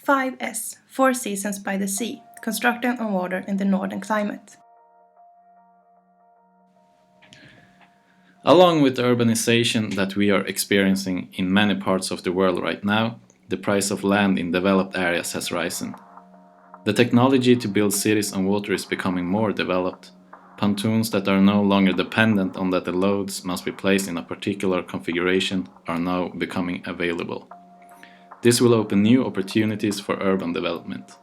5S, Four Seasons by the Sea, constructing on water in the northern climate. Along with the urbanization that we are experiencing in many parts of the world right now, the price of land in developed areas has risen. The technology to build cities on water is becoming more developed. Pontoons that are no longer dependent on that the loads must be placed in a particular configuration are now becoming available. This will open new opportunities for urban development.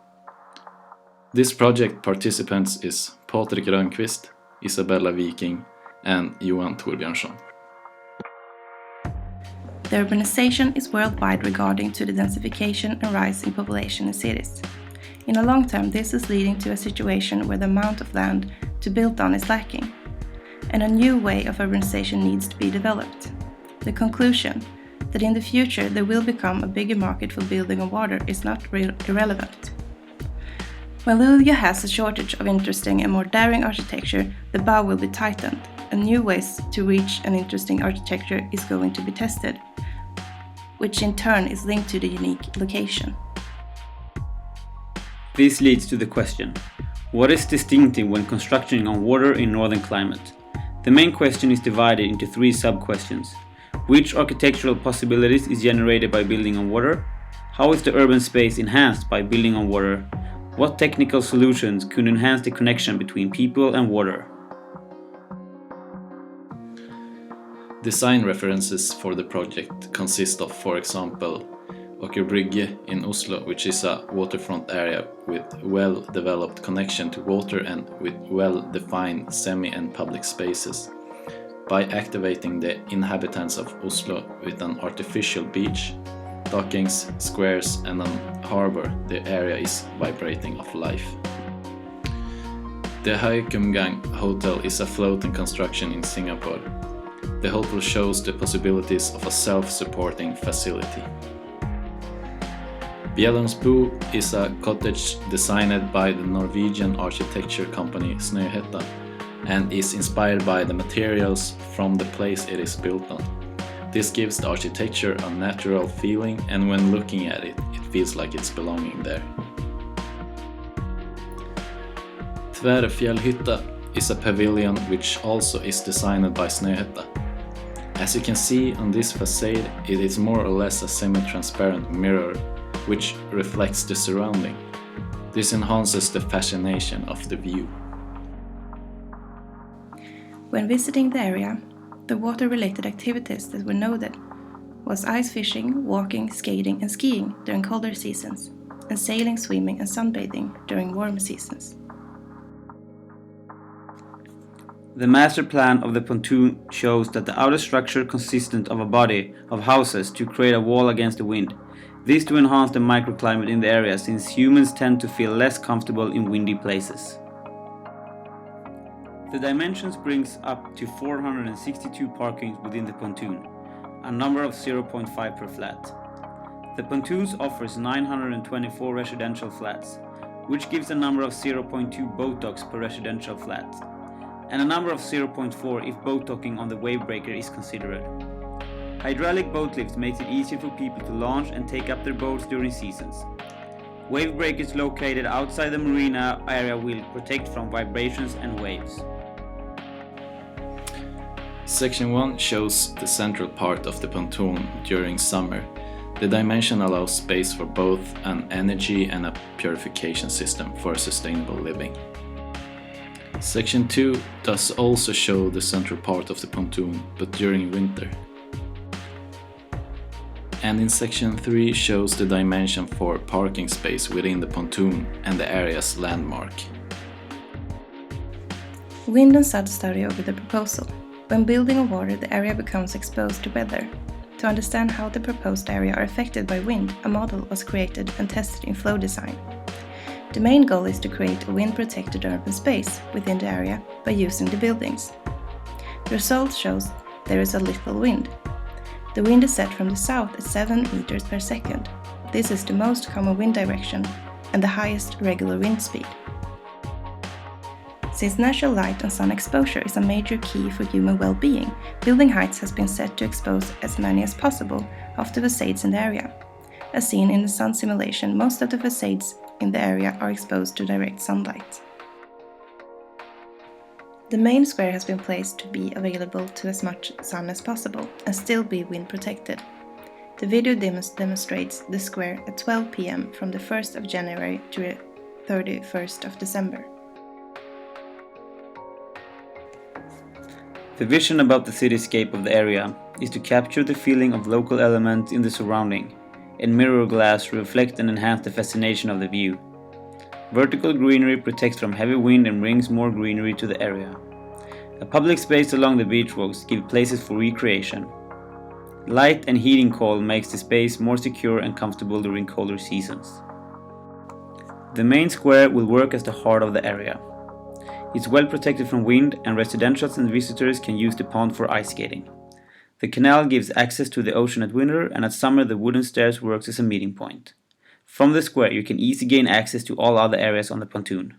This project participants is Patrik Rönnqvist, Isabella Viking and Johan Torbjörnsson. The urbanization is worldwide regarding to the densification and rise in population in cities. In the long term, this is leading to a situation where the amount of land to build on is lacking, and a new way of urbanization needs to be developed. The conclusion, that in the future there will become a bigger market for building on water, is not irrelevant. When Luleå has a shortage of interesting and more daring architecture, the bow will be tightened, and new ways to reach an interesting architecture is going to be tested, which in turn is linked to the unique location. This leads to the question, what is distinctive when constructing on water in northern climate? The main question is divided into three sub-questions. Which architectural possibilities is generated by building on water? How is the urban space enhanced by building on water? What technical solutions could enhance the connection between people and water? Design references for the project consist of, for example, Aker Brygge in Oslo, which is a waterfront area with well-developed connection to water and with well-defined semi- and public spaces. By activating the inhabitants of Oslo with an artificial beach, dockings, squares and a harbor, the area is vibrating of life. The Haikumgang Hotel is a floating construction in Singapore. The hotel shows the possibilities of a self-supporting facility. Bjellumsbo is a cottage designed by the Norwegian architecture company Snøhetta and is inspired by the materials from the place it is built on. This gives the architecture a natural feeling, and when looking at it, it feels like it's belonging there. Tvärfjällhytta is a pavilion which also is designed by Snøhetta. As you can see on this facade, it is more or less a semi-transparent mirror which reflects the surrounding. This enhances the fascination of the view. When visiting the area, the water-related activities that were noted was ice fishing, walking, skating and skiing during colder seasons, and sailing, swimming and sunbathing during warmer seasons. The master plan of the pontoon shows that the outer structure consisted of a body of houses to create a wall against the wind. This to enhance the microclimate in the area, since humans tend to feel less comfortable in windy places. The dimensions brings up to 462 parkings within the pontoon, a number of 0.5 per flat. The pontoons offers 924 residential flats, which gives a number of 0.2 boat docks per residential flat, and a number of 0.4 if boat docking on the wave breaker is considered. Hydraulic boat lifts makes it easier for people to launch and take up their boats during seasons. Wave breakers located outside the marina area will protect from vibrations and waves. Section 1 shows the central part of the pontoon during summer. The dimension allows space for both an energy and a purification system for sustainable living. Section 2 does also show the central part of the pontoon, but during winter. And in section 3 shows the dimension for parking space within the pontoon and the area's landmark. Wind and SUD study over the proposal. When building on water, the area becomes exposed to weather. To understand how the proposed area are affected by wind, a model was created and tested in flow design. The main goal is to create a wind-protected urban space within the area by using the buildings. The result shows there is a little wind. The wind is set from the south at 7 meters per second. This is the most common wind direction and the highest regular wind speed. Since natural light and sun exposure is a major key for human well-being, building heights has been set to expose as many as possible of the facades in the area. As seen in the sun simulation, most of the facades in the area are exposed to direct sunlight. The main square has been placed to be available to as much sun as possible and still be wind protected. The video demonstrates the square at 12 p.m. from the 1st of January to the 31st of December. The vision about the cityscape of the area is to capture the feeling of local elements in the surrounding, and mirror glass reflect and enhance the fascination of the view. Vertical greenery protects from heavy wind and brings more greenery to the area. A public space along the beach walks give places for recreation. Light and heating coil makes the space more secure and comfortable during colder seasons. The main square will work as the heart of the area. It's well protected from wind, and residentials and visitors can use the pond for ice skating. The canal gives access to the ocean at winter, and at summer the wooden stairs works as a meeting point. From the square you can easily gain access to all other areas on the pontoon.